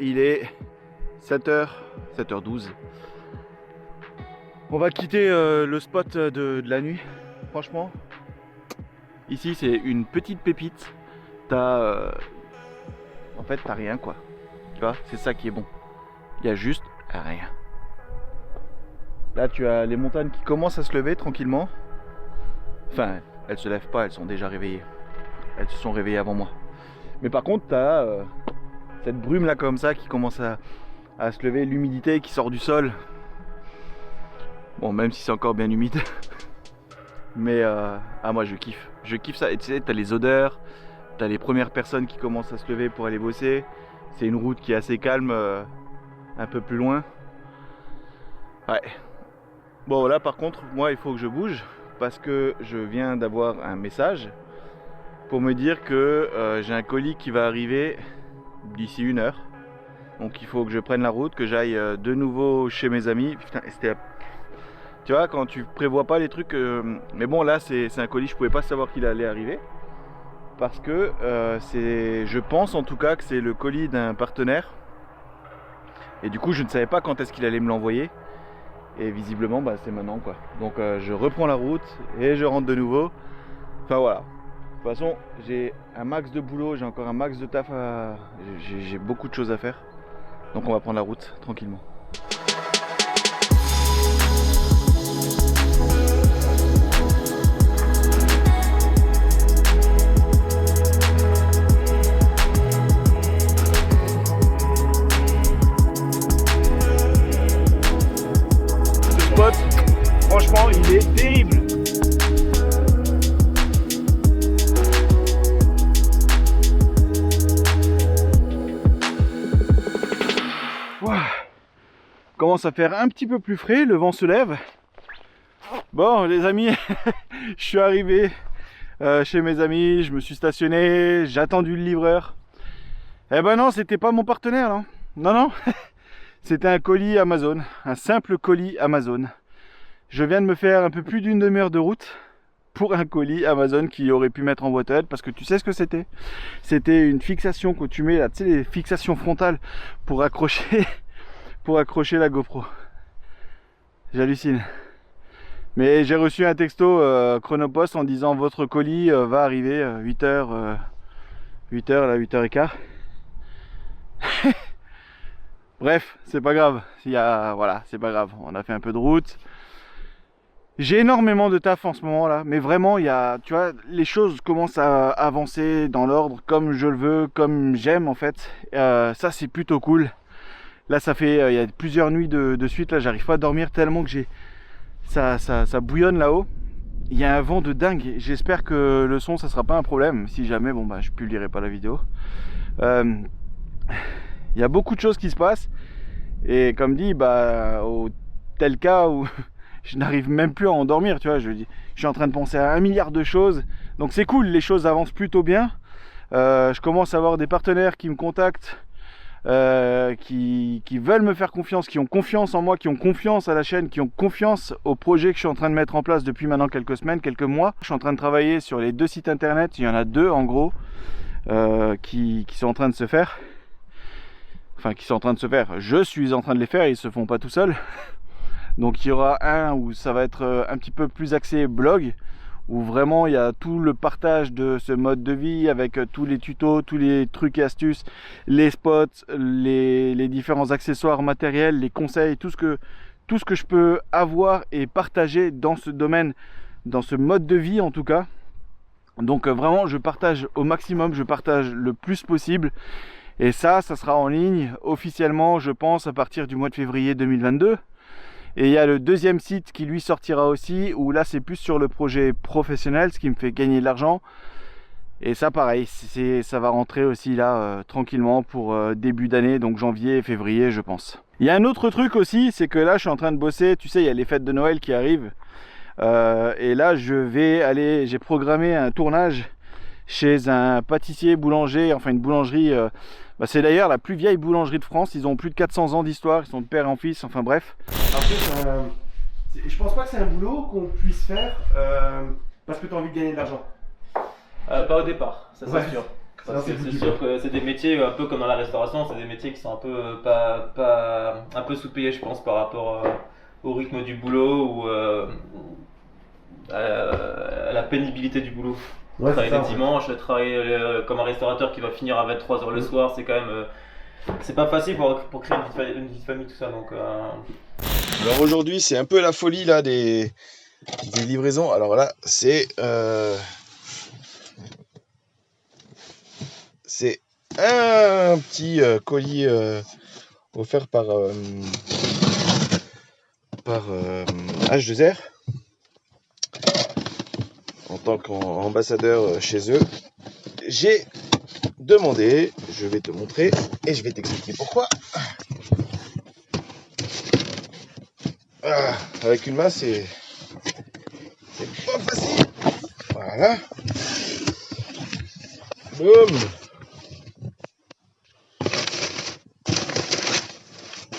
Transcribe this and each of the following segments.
il est 7h, 7h12. On va quitter le spot de la nuit. Franchement, ici c'est une petite pépite. T'as en fait t'as rien quoi. Tu vois, c'est ça qui est bon. Il y a juste rien. Là tu as les montagnes qui commencent à se lever tranquillement. Enfin, elles se lèvent pas, elles sont déjà réveillées. Elles se sont réveillées avant moi. Mais par contre t'as cette brume là comme ça qui commence à se lever, l'humidité qui sort du sol. Bon, même si c'est encore bien humide. Mais moi je kiffe ça. Et tu sais, t'as les odeurs, t'as les premières personnes qui commencent à se lever pour aller bosser. C'est une route qui est assez calme, un peu plus loin. Ouais. Bon là par contre, moi il faut que je bouge parce que je viens d'avoir un message pour me dire que j'ai un colis qui va arriver d'ici 1 heure. Donc il faut que je prenne la route, que j'aille de nouveau chez mes amis. Putain, c'était... Tu vois, quand tu prévois pas les trucs... Mais bon, là, c'est un colis, je pouvais pas savoir qu'il allait arriver. Parce que je pense en tout cas que c'est le colis d'un partenaire. Et du coup, je ne savais pas quand est-ce qu'il allait me l'envoyer. Et visiblement, bah, c'est maintenant, quoi. Donc, je reprends la route et je rentre de nouveau. Enfin, voilà. De toute façon, j'ai un max de boulot, j'ai encore un max de taf à... J'ai beaucoup de choses à faire. Donc, on va prendre la route tranquillement. Franchement, il est terrible. Wow. Commence à faire un petit peu plus frais, le vent se lève. Bon les amis, je suis arrivé chez mes amis, je me suis stationné, j'ai attendu le livreur. Eh ben non, c'était pas mon partenaire, non. Non, c'était un colis Amazon, un simple colis Amazon. Je viens de me faire un peu plus d'1 demi-heure de route pour un colis Amazon qui aurait pu mettre en boîte aux lettres parce que tu sais ce que c'était? C'était une fixation que tu mets là, tu sais les fixations frontales pour accrocher, la GoPro. J'hallucine. Mais j'ai reçu un texto Chronopost en disant votre colis va arriver 8h, 8h là, 8h15. Bref, c'est pas grave. Voilà, c'est pas grave. On a fait un peu de route. J'ai énormément de taf en ce moment là, mais vraiment tu vois, les choses commencent à avancer dans l'ordre comme je le veux, comme j'aime en fait. Ça c'est plutôt cool. Là ça fait, il y a plusieurs nuits de suite là, j'arrive pas à dormir tellement que ça bouillonne là-haut. Il y a un vent de dingue. J'espère que le son ça sera pas un problème. Si jamais, bon bah je publierai pas la vidéo. Il y a beaucoup de choses qui se passent et comme dit, bah au tel cas où je n'arrive même plus à endormir, tu vois, je suis en train de penser à 1 milliard de choses, donc c'est cool, les choses avancent plutôt bien. Je commence à avoir des partenaires qui me contactent, qui veulent me faire confiance, qui ont confiance en moi, qui ont confiance à la chaîne, qui ont confiance au projet que je suis en train de mettre en place depuis maintenant quelques semaines, quelques mois. Je suis en train de travailler sur les 2 sites internet, il y en a 2 en gros, qui sont en train de se faire. Enfin, qui sont en train de se faire, je suis en train de les faire, ils se font pas tout seuls. Donc il y aura un où ça va être un petit peu plus axé blog, où vraiment il y a tout le partage de ce mode de vie avec tous les tutos, tous les trucs et astuces, les spots, les différents accessoires matériels, les conseils, tout ce que je peux avoir et partager dans ce domaine, dans ce mode de vie en tout cas. Donc vraiment je partage au maximum, je partage le plus possible. Et ça sera en ligne officiellement je pense à partir du mois de février 2022. Et il y a le 2e site qui lui sortira aussi, où là c'est plus sur le projet professionnel, ce qui me fait gagner de l'argent. Et ça pareil, ça va rentrer aussi là tranquillement pour début d'année, donc janvier, février je pense. Il y a un autre truc aussi, c'est que là je suis en train de bosser, tu sais il y a les fêtes de Noël qui arrivent. Et là je vais aller, j'ai programmé un tournage chez un pâtissier boulanger, enfin une boulangerie, c'est d'ailleurs la plus vieille boulangerie de France, ils ont plus de 400 ans d'histoire, ils sont de père en fils, enfin bref. Après, je pense pas que c'est un boulot qu'on puisse faire parce que tu as envie de gagner de l'argent. Pas au départ, ça c'est ouais. sûr. Parce que c'est sûr que c'est des métiers un peu comme dans la restauration, c'est des métiers qui sont un peu un peu sous-payés, je pense, par rapport au rythme du boulot ou à la pénibilité du boulot. Ouais, Travailler ça, les dimanches, travailler comme un restaurateur qui va finir à 23h le soir, c'est quand même c'est pas facile pour créer une vie de famille, tout ça. Donc Alors aujourd'hui, c'est un peu la folie là des livraisons. Alors là, c'est un petit colis offert par H2R en tant qu'ambassadeur chez eux. J'ai demandé, je vais te montrer et je vais t'expliquer pourquoi. Ah, avec une main, c'est pas facile. Voilà. Boum.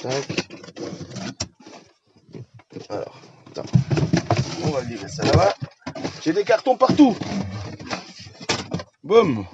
Tac. Alors, attends. On va virer ça là-bas. J'ai des cartons partout. Boum.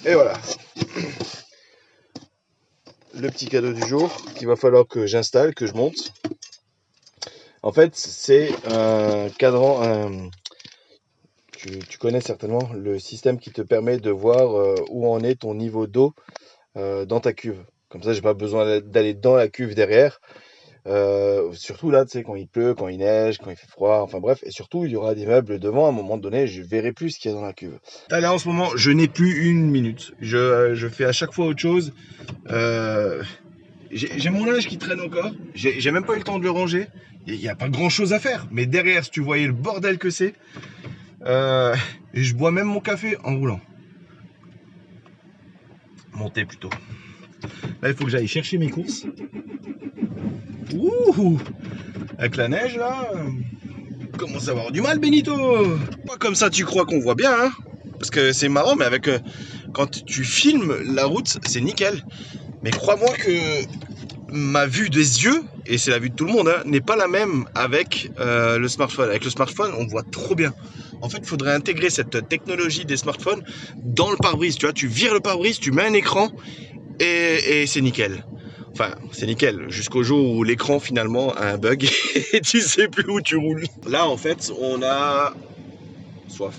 Et voilà. Le petit cadeau du jour qu'il va falloir que j'installe, que je monte. En fait, c'est un cadran. Tu connais certainement le système qui te permet de voir où en est ton niveau d'eau dans ta cuve. Comme ça, j'ai pas besoin d'aller dans la cuve derrière. Surtout là, tu sais, quand il pleut, quand il neige, quand il fait froid, enfin bref. Et surtout, il y aura des meubles devant. À un moment donné, je verrai plus ce qu'il y a dans la cuve. Là, en ce moment, je n'ai plus une minute. Je fais à chaque fois autre chose. J'ai mon linge qui traîne encore. J'ai même pas eu le temps de le ranger. Il n'y a pas grand chose à faire. Mais derrière, si tu voyais le bordel que c'est. Et je bois même mon café en roulant. Mon thé plutôt. Là, il faut que j'aille chercher mes courses. Ouh, avec la neige là, commence à avoir du mal, Benito. Comme ça, tu crois qu'on voit bien, hein? Parce que c'est marrant, mais avec quand tu filmes la route, c'est nickel. Mais crois-moi que ma vue des yeux, et c'est la vue de tout le monde, hein, n'est pas la même avec le smartphone. Avec le smartphone, on voit trop bien. En fait, il faudrait intégrer cette technologie des smartphones dans le pare-brise. Tu vois, tu vires le pare-brise, tu mets un écran et c'est nickel. Enfin, c'est nickel, jusqu'au jour où l'écran finalement a un bug et tu sais plus où tu roules. Là, en fait, on a soif.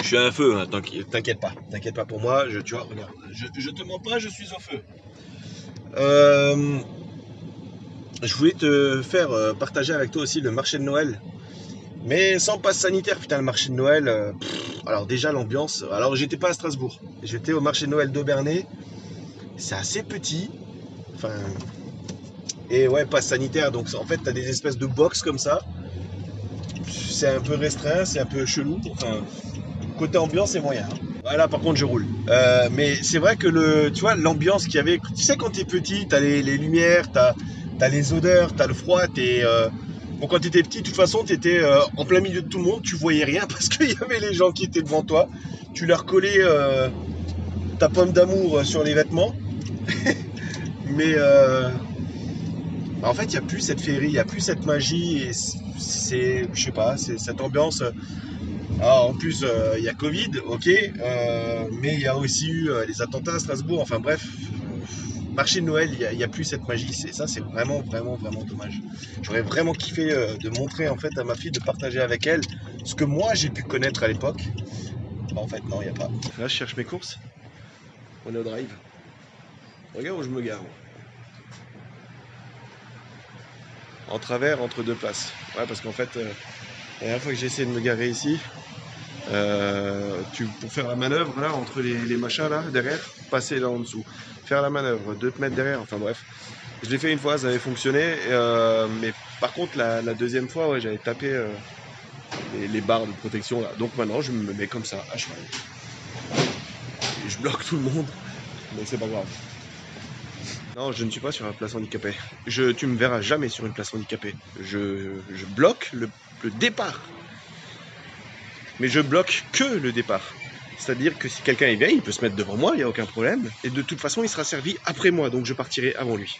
Je suis à un feu, hein, t'inquiète pas pour moi. Tu vois, regarde, je te mens pas, je suis au feu. Je voulais te faire partager avec toi aussi le marché de Noël. Mais sans passe sanitaire, putain, le marché de Noël. Alors déjà l'ambiance. Alors j'étais pas à Strasbourg, j'étais au marché de Noël d'Aubernay. C'est assez petit. Enfin. Et ouais, passe sanitaire. Donc en fait, t'as des espèces de box comme ça. C'est un peu restreint, c'est un peu chelou. Enfin, côté ambiance, c'est moyen. Voilà, par contre, je roule. Mais c'est vrai que tu vois, l'ambiance qu'il y avait. Tu sais, quand t'es petit, t'as les lumières, t'as les odeurs, t'as le froid, Bon, quand t'étais petit, de toute façon, t'étais en plein milieu de tout le monde, tu voyais rien parce qu'il y avait les gens qui étaient devant toi. Tu leur collais ta pomme d'amour sur les vêtements. Mais en fait, il n'y a plus cette féerie, il n'y a plus cette magie. Et je sais pas, c'est cette ambiance. Ah, en plus, il y a Covid, ok, mais il y a aussi eu les attentats à Strasbourg. Enfin bref, marché de Noël, il n'y a plus cette magie. Ça, c'est vraiment, vraiment, vraiment dommage. J'aurais vraiment kiffé de montrer en fait à ma fille, de partager avec elle ce que moi j'ai pu connaître à l'époque. En fait, non, il n'y a pas. Là, je cherche mes courses. On est au drive. Regarde où je me gare. En travers, entre deux places. Ouais, parce qu'en fait, la dernière fois que j'ai essayé de me garer ici, pour faire la manœuvre là, entre les machins là, derrière, passer là en dessous. Faire la manœuvre, 2 mètres derrière, enfin bref. Je l'ai fait une fois, ça avait fonctionné, mais par contre, la deuxième fois, ouais, j'avais tapé les barres de protection là. Donc maintenant, je me mets comme ça, à cheval. Et je bloque tout le monde, mais c'est pas grave. Non, je ne suis pas sur une place handicapée. Tu me verras jamais sur une place handicapée. Je bloque le départ. Mais je bloque que le départ. C'est-à-dire que si quelqu'un est bien, il peut se mettre devant moi, il n'y a aucun problème. Et de toute façon, il sera servi après moi, donc je partirai avant lui.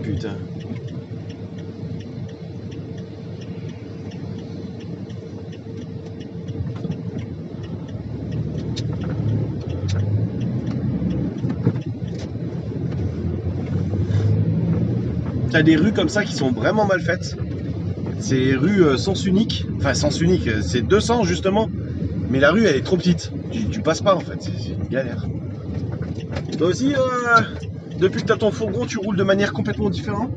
putain. T'as des rues comme ça qui sont vraiment mal faites. C'est rues sens unique. Enfin, sens unique, c'est 200 justement. Mais la rue, elle est trop petite. Tu passes pas en fait. C'est une galère. Toi aussi, depuis que t'as ton fourgon, tu roules de manière complètement différente.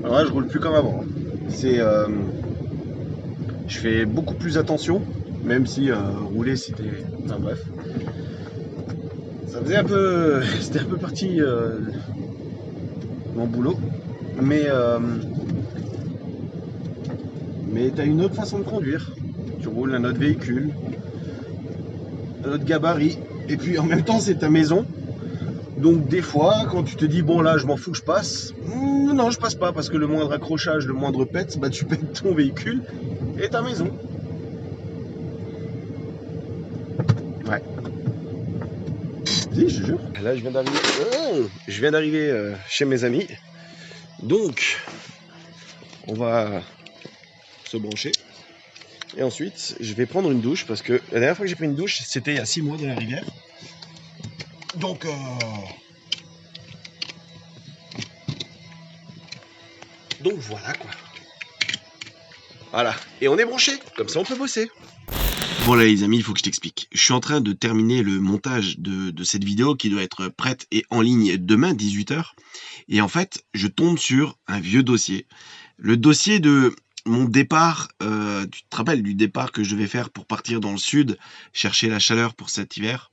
Alors là, je roule plus comme avant. C'est, je fais beaucoup plus attention. Même si rouler, c'était... Enfin bref. Ça faisait un peu... C'était un peu parti... mon boulot, mais t'as une autre façon de conduire. Tu roules un autre véhicule, un autre gabarit, et puis en même temps c'est ta maison. Donc des fois, quand tu te dis bon là je m'en fous, je passe, non je passe pas parce que le moindre accrochage, le moindre pète, bah tu pètes ton véhicule et ta maison. Ouais. Si, je te jure. Là, je viens d'arriver chez mes amis. Donc, on va se brancher. Et ensuite, je vais prendre une douche parce que la dernière fois que j'ai pris une douche, c'était il y a 6 mois dans la rivière. Donc, voilà quoi. Voilà. Et on est branché. Comme ça, on peut bosser. Bon là les amis, il faut que je t'explique. Je suis en train de terminer le montage de cette vidéo qui doit être prête et en ligne demain 18h. Et en fait, je tombe sur un vieux dossier. Le dossier de mon départ, tu te rappelles du départ que je devais faire pour partir dans le sud, chercher la chaleur pour cet hiver.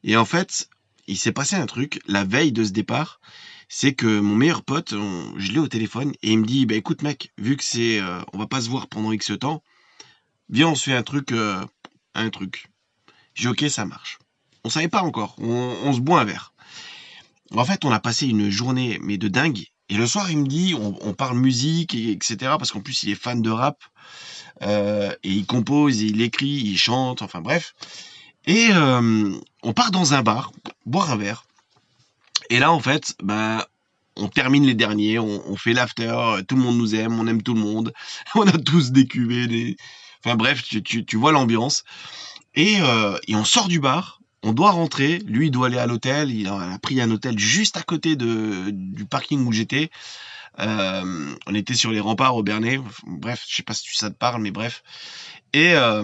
Et en fait, il s'est passé un truc la veille de ce départ. C'est que mon meilleur pote, je l'ai au téléphone et il me dit, bah écoute mec, vu que c'est, on va pas se voir pendant X temps, viens on se fait un truc. J'ai dit ok, ça marche. On savait pas encore, on se boit un verre. En fait, on a passé une journée mais de dingue. Et le soir, il me dit, on parle musique, etc. Parce qu'en plus, il est fan de rap. Et il compose, il écrit, il chante, enfin bref. Et on part dans un bar, boire un verre. Et là, en fait, on termine les derniers, on fait l'after, tout le monde nous aime, on aime tout le monde. On a tous des cuvées, Enfin bref, tu vois l'ambiance. Et on sort du bar, on doit rentrer, lui il doit aller à l'hôtel, il a pris un hôtel juste à côté du parking où j'étais. On était sur les remparts au Bernay, bref, je sais pas si ça te parle, mais bref. Et là,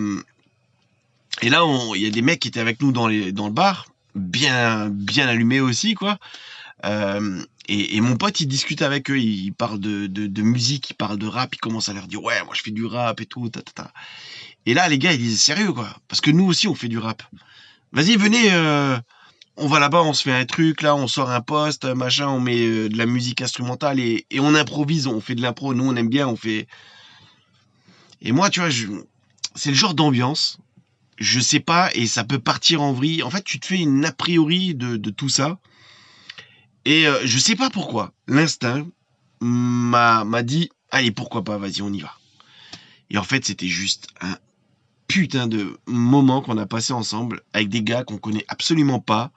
il y a des mecs qui étaient avec nous dans le bar, bien allumés aussi, quoi. Et mon pote il discute avec eux, il parle de musique, il parle de rap, il commence à leur dire ouais moi je fais du rap et tout, Et là les gars ils disent sérieux quoi, parce que nous aussi on fait du rap. Vas-y venez, on va là-bas, on se fait un truc, là on sort un poste, machin, on met de la musique instrumentale et on improvise, on fait de l'impro, nous on aime bien, on fait... Et moi tu vois, c'est le genre d'ambiance, je sais pas, et ça peut partir en vrille. En fait tu te fais une a priori de tout ça. Et je sais pas pourquoi, l'instinct m'a dit allez pourquoi pas, vas-y on y va. Et en fait c'était juste un putain de moment qu'on a passé ensemble avec des gars qu'on connaît absolument pas.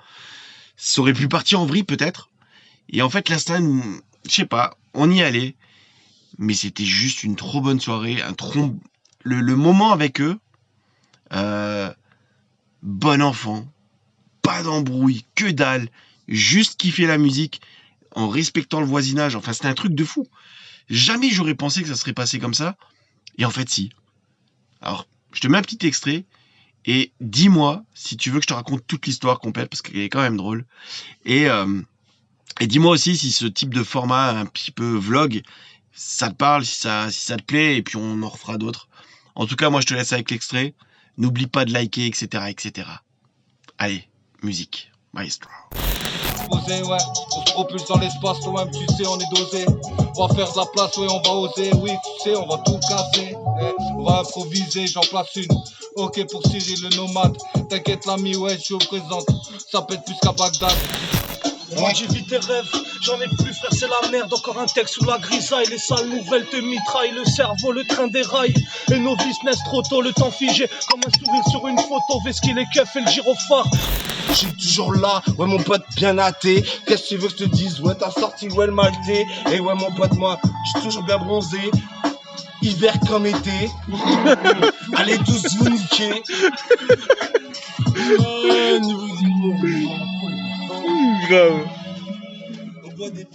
Ça aurait pu partir en vrille peut-être. Et en fait l'instinct, je sais pas, on y allait. Mais c'était juste une trop bonne soirée, le moment avec eux, bon enfant, pas d'embrouille, que dalle. Juste kiffer la musique en respectant le voisinage. Enfin, c'était un truc de fou. Jamais j'aurais pensé que ça serait passé comme ça. Et en fait, si. Alors, je te mets un petit extrait et dis-moi si tu veux que je te raconte toute l'histoire complète parce qu'elle est quand même drôle. Et dis-moi aussi si ce type de format un petit peu vlog, ça te parle, si ça te plaît, et puis on en refera d'autres. En tout cas, moi, je te laisse avec l'extrait. N'oublie pas de liker, etc., etc. Allez, musique. Maestro. Posé, ouais, on se propulse dans l'espace, toi-même tu sais on est dosé. On va faire de la place, ouais on va oser, oui tu sais on va tout casser. On va improviser, j'en place une. Ok pour Cyril le nomade, t'inquiète l'ami, ouais je suis au présent. Ça pète plus qu'à Bagdad. On m'a dit vite tes rêves, j'en ai plus frère c'est la merde. Encore un texte sous la grisaille, les sales nouvelles te mitraillent. Le cerveau, le train déraille, les novices naissent trop tôt. Le temps figé, comme un sourire sur une photo. Vesquille les keufs et le gyrophare. J'suis toujours là, ouais mon pote bien athée. Qu'est-ce que tu veux que je te dise, ouais t'as sorti ouais le maltais. Et ouais mon pote moi, j'suis toujours bien bronzé. Hiver comme été. Allez tous vous niquer. Grave. On boit des